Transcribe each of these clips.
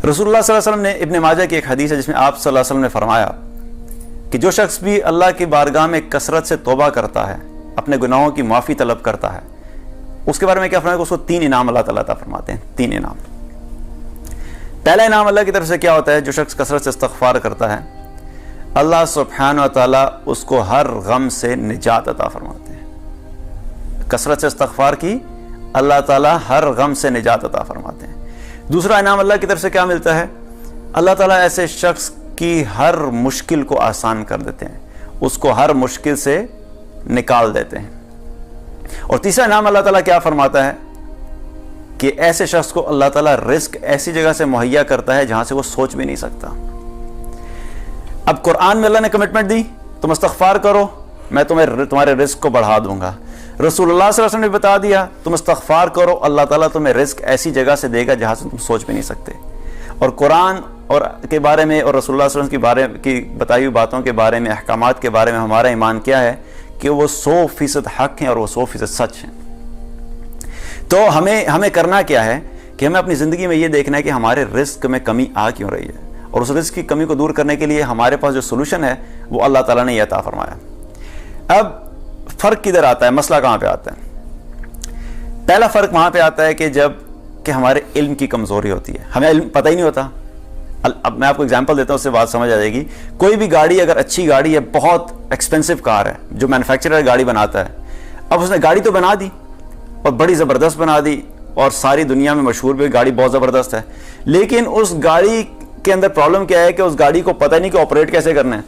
رسول اللہ صلی اللہ علیہ وسلم نے ابن ماجہ کی ایک حدیث ہے جس میں آپ صلی اللہ علیہ وسلم نے فرمایا کہ جو شخص بھی اللہ کی بارگاہ میں کثرت سے توبہ کرتا ہے، اپنے گناہوں کی معافی طلب کرتا ہے، اس کے بارے میں کیا فرمایا کہ اس کو 3 انعام اللہ تعالیٰ عطا فرماتے ہیں. 3 انعام. پہلا انعام اللہ کی طرف سے کیا ہوتا ہے؟ جو شخص کثرت سے استغفار کرتا ہے، اللہ سبحانہ و تعالیٰ اس کو ہر غم سے نجات عطا فرماتے ہیں. کثرت سے استغفار کی اللہ تعالیٰ ہر غم سے نجات عطا فرماتے ہیں. دوسرا انعام اللہ کی طرف سے کیا ملتا ہے؟ اللہ تعالیٰ ایسے شخص کی ہر مشکل کو آسان کر دیتے ہیں، اس کو ہر مشکل سے نکال دیتے ہیں. اور تیسرا انعام اللہ تعالیٰ کیا فرماتا ہے کہ ایسے شخص کو اللہ تعالیٰ رزق ایسی جگہ سے مہیا کرتا ہے جہاں سے وہ سوچ بھی نہیں سکتا. اب قرآن میں اللہ نے کمٹمنٹ دی، تم استغفار کرو میں تمہارے رزق کو بڑھا دوں گا. رسول اللہ صلی اللہ علیہ وسلم نے بتا دیا تم استغفار کرو، اللہ تعالیٰ تمہیں رزق ایسی جگہ سے دے گا جہاں سے تم سوچ بھی نہیں سکتے. اور قرآن اور کے بارے میں اور رسول اللہ صلی اللہ علیہ وسلم کی بتائی ہوئی باتوں کے بارے میں، احکامات کے بارے میں ہمارا ایمان کیا ہے کہ وہ 100% حق ہیں اور وہ 100% سچ ہیں. تو ہمیں کرنا کیا ہے کہ ہمیں اپنی زندگی میں یہ دیکھنا ہے کہ ہمارے رزق میں کمی آ کیوں رہی ہے، اور اس رزق کی کمی کو دور کرنے کے لیے ہمارے پاس جو سولوشن ہے وہ اللہ تعالیٰ نے یہ عطا فرمایا. اب فرق کدھر آتا ہے؟ مسئلہ کہاں پہ آتا ہے؟ پہلا فرق وہاں پہ آتا ہے کہ ہمارے علم کی کمزوری ہوتی ہے، ہمیں علم پتہ ہی نہیں ہوتا. اب میں آپ کو ایگزامپل دیتا ہوں، اس سے بات سمجھ آ جائے گی. کوئی بھی گاڑی اگر اچھی گاڑی ہے، بہت ایکسپینسو کار ہے، جو مینوفیکچرر گاڑی بناتا ہے، اب اس نے گاڑی تو بنا دی اور بڑی زبردست بنا دی اور ساری دنیا میں مشہور بھی گاڑی بہت زبردست ہے، لیکن اس گاڑی کے اندر پرابلم کیا ہے کہ اس گاڑی کو پتہ نہیں کہ آپریٹ کیسے کرنا ہے.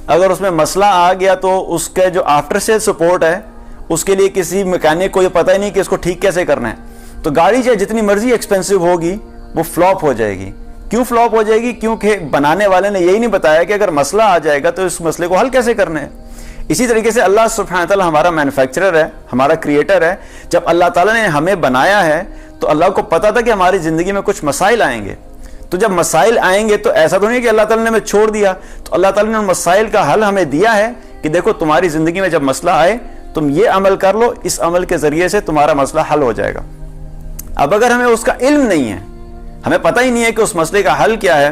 اگر اس میں مسئلہ آ گیا تو اس کے جو آفٹر سیل سپورٹ ہے اس کے لیے کسی میکینک کو یہ پتہ ہی نہیں کہ اس کو ٹھیک کیسے کرنا ہے. تو گاڑی چاہے جتنی مرضی ایکسپینسو ہوگی وہ فلاپ ہو جائے گی. کیوں فلاپ ہو جائے گی؟ کیونکہ بنانے والے نے یہی نہیں بتایا کہ اگر مسئلہ آ جائے گا تو اس مسئلے کو حل کیسے کرنا ہے. اسی طریقے سے اللہ سبحانہ تعالیٰ ہمارا مینوفیکچرر ہے، ہمارا کریٹر ہے. جب اللہ تعالیٰ نے ہمیں بنایا ہے تو اللہ کو پتا تھا کہ ہماری زندگی میں کچھ مسائل آئیں گے. تو جب مسائل آئیں گے تو ایسا تو نہیں کہ اللہ تعالیٰ نے ہمیں چھوڑ دیا. تو اللہ تعالیٰ نے ان مسائل کا حل ہمیں دیا ہے کہ دیکھو تمہاری زندگی میں جب مسئلہ آئے تم یہ عمل کر لو، اس عمل کے ذریعے سے تمہارا مسئلہ حل ہو جائے گا. اب اگر ہمیں اس کا علم نہیں ہے، ہمیں پتہ ہی نہیں ہے کہ اس مسئلے کا حل کیا ہے،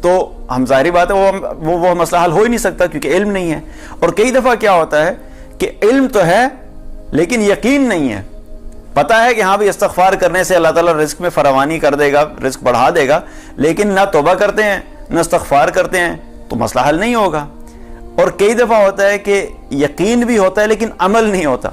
تو ہم ظاہری بات ہے وہ مسئلہ حل ہو ہی نہیں سکتا کیونکہ علم نہیں ہے. اور کئی دفعہ کیا ہوتا ہے کہ علم تو ہے لیکن یقین نہیں ہے. پتہ ہے کہ ہاں بھی استغفار کرنے سے اللہ تعالیٰ رزق میں فراوانی کر دے گا، رزق بڑھا دے گا، لیکن نہ توبہ کرتے ہیں نہ استغفار کرتے ہیں تو مسئلہ حل نہیں ہوگا. اور کئی دفعہ ہوتا ہے کہ یقین بھی ہوتا ہے لیکن عمل نہیں ہوتا.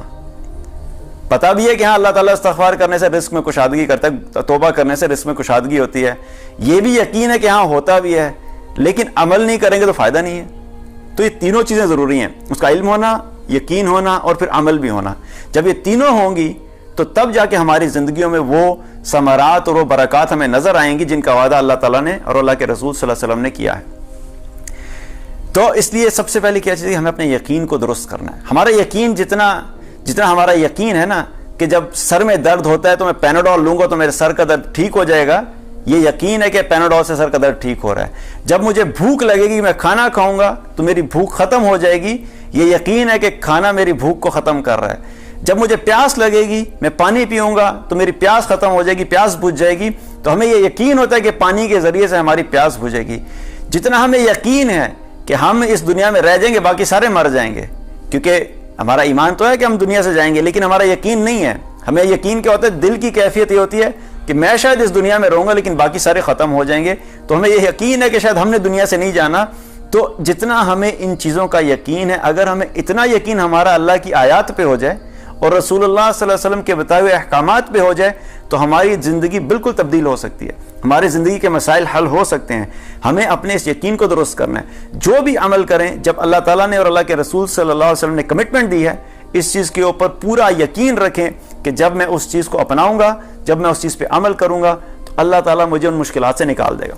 پتہ بھی ہے کہ ہاں اللہ تعالیٰ استغفار کرنے سے رزق میں کشادگی کرتا ہے، توبہ کرنے سے رزق میں کشادگی ہوتی ہے، یہ بھی یقین ہے کہ ہاں ہوتا بھی ہے، لیکن عمل نہیں کریں گے تو فائدہ نہیں ہے. تو یہ تینوں چیزیں ضروری ہیں، اس کا علم ہونا، یقین ہونا اور پھر عمل بھی ہونا. جب یہ تینوں ہوں گی تو تب جا کے ہماری زندگیوں میں وہ ثمرات اور وہ برکات ہمیں نظر آئیں گی جن کا وعدہ اللہ تعالیٰ نے اور اللہ کے رسول صلی اللہ علیہ وسلم نے کیا ہے. تو اس لیے سب سے پہلے کیا چیز ہے؟ ہمیں اپنے یقین کو درست کرنا ہے. ہمارا یقین جتنا ہمارا یقین ہے نا کہ جب سر میں درد ہوتا ہے تو میں پیناڈول لوں گا تو میرے سر کا درد ٹھیک ہو جائے گا، یہ یقین ہے کہ پیناڈول سے سر کا درد ٹھیک ہو رہا ہے. جب مجھے بھوک لگے گی میں کھانا کھاؤں گا تو میری بھوک ختم ہو جائے گی، یہ یقین ہے کہ کھانا میری بھوک کو ختم کر رہا ہے. جب مجھے پیاس لگے گی میں پانی پیوں گا تو میری پیاس ختم ہو جائے گی، پیاس بجھ جائے گی. تو ہمیں یہ یقین ہوتا ہے کہ پانی کے ذریعے سے ہماری پیاس بجھے گی. جتنا ہمیں یقین ہے کہ ہم اس دنیا میں رہ جائیں گے، باقی سارے مر جائیں گے، کیونکہ ہمارا ایمان تو ہے کہ ہم دنیا سے جائیں گے لیکن ہمارا یقین نہیں ہے. ہمیں یقین کیا ہوتا ہے؟ دل کی کیفیت یہ ہوتی ہے کہ میں شاید اس دنیا میں رہوں گا لیکن باقی سارے ختم ہو جائیں گے. تو ہمیں یہ یقین ہے کہ شاید ہم نے دنیا سے نہیں جانا. تو جتنا ہمیں ان چیزوں کا یقین ہے، اگر ہمیں اتنا یقین ہمارا اللہ کی آیات پہ ہو جائے اور رسول اللہ صلی اللہ علیہ وسلم کے بتائے ہوئے احکامات پہ ہو جائے تو ہماری زندگی بالکل تبدیل ہو سکتی ہے، ہماری زندگی کے مسائل حل ہو سکتے ہیں. ہمیں اپنے اس یقین کو درست کرنا ہے. جو بھی عمل کریں، جب اللہ تعالیٰ نے اور اللہ کے رسول صلی اللہ علیہ وسلم نے کمٹمنٹ دی ہے، اس چیز کے اوپر پورا یقین رکھیں کہ جب میں اس چیز کو اپناؤں گا، جب میں اس چیز پہ عمل کروں گا تو اللہ تعالیٰ مجھے ان مشکلات سے نکال دے گا.